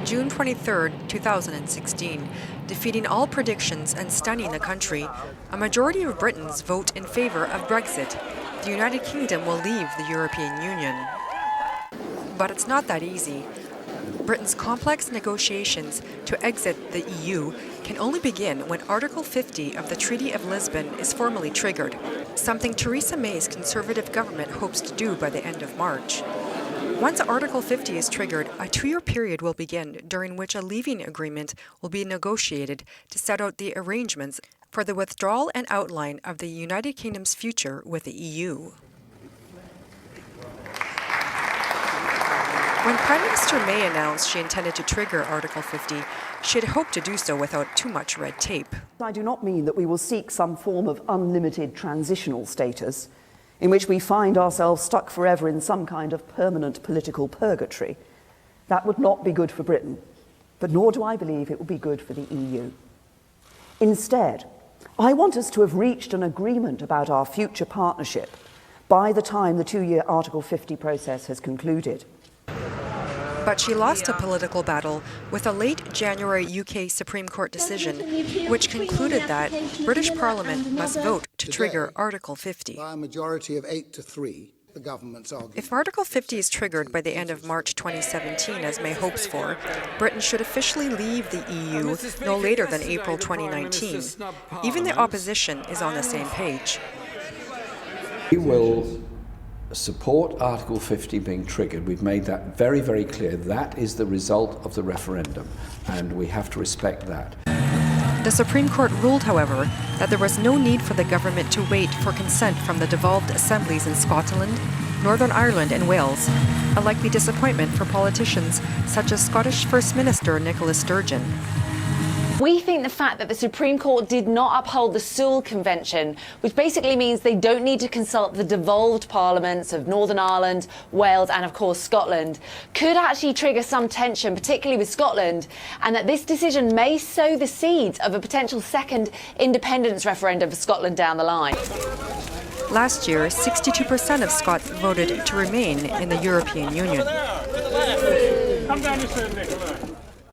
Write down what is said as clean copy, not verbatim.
June 23, 2016, defeating all predictions and stunning the country, a majority of Britons vote in favour of Brexit. The United Kingdom will leave the European Union. But it's not that easy. Britain's complex negotiations to exit the EU can only begin when Article 50 of the Treaty of Lisbon is formally triggered, something Theresa May's Conservative government hopes to do by the end of March. Once Article 50 is triggered, a 2-year period will begin during which a leaving agreement will be negotiated to set out the arrangements for the withdrawal and outline of the United Kingdom's future with the EU. When Prime Minister May announced she intended to trigger Article 50, she had hoped to do so without too much red tape. I do not mean that we will seek some form of unlimited transitional status in which we find ourselves stuck forever in some kind of permanent political purgatory. That would not be good for Britain, but nor do I believe it would be good for the EU. Instead, I want us to have reached an agreement about our future partnership by the time the 2-year Article 50 process has concluded. But she lost a political battle with a late January UK Supreme Court decision, which concluded that British Parliament must vote to trigger Article 50. By a majority of 8-3, the government's argument. If Article 50 is triggered by the end of March 2017, as May hopes for, Britain should officially leave the EU no later than April 2019. Even the opposition is on the same page. We will support Article 50 being triggered. We've made that very, very clear. That is the result of the referendum, and we have to respect that. The Supreme Court ruled, however, that there was no need for the government to wait for consent from the devolved assemblies in Scotland, Northern Ireland and Wales, a likely disappointment for politicians such as Scottish First Minister Nicola Sturgeon. We think the fact that the Supreme Court did not uphold the Sewell Convention, which basically means they don't need to consult the devolved parliaments of Northern Ireland, Wales and, of course, Scotland, could actually trigger some tension, particularly with Scotland, and that this decision may sow the seeds of a potential second independence referendum for Scotland down the line. Last year, 62% of Scots voted to remain in the European Union. Come down to Nicola.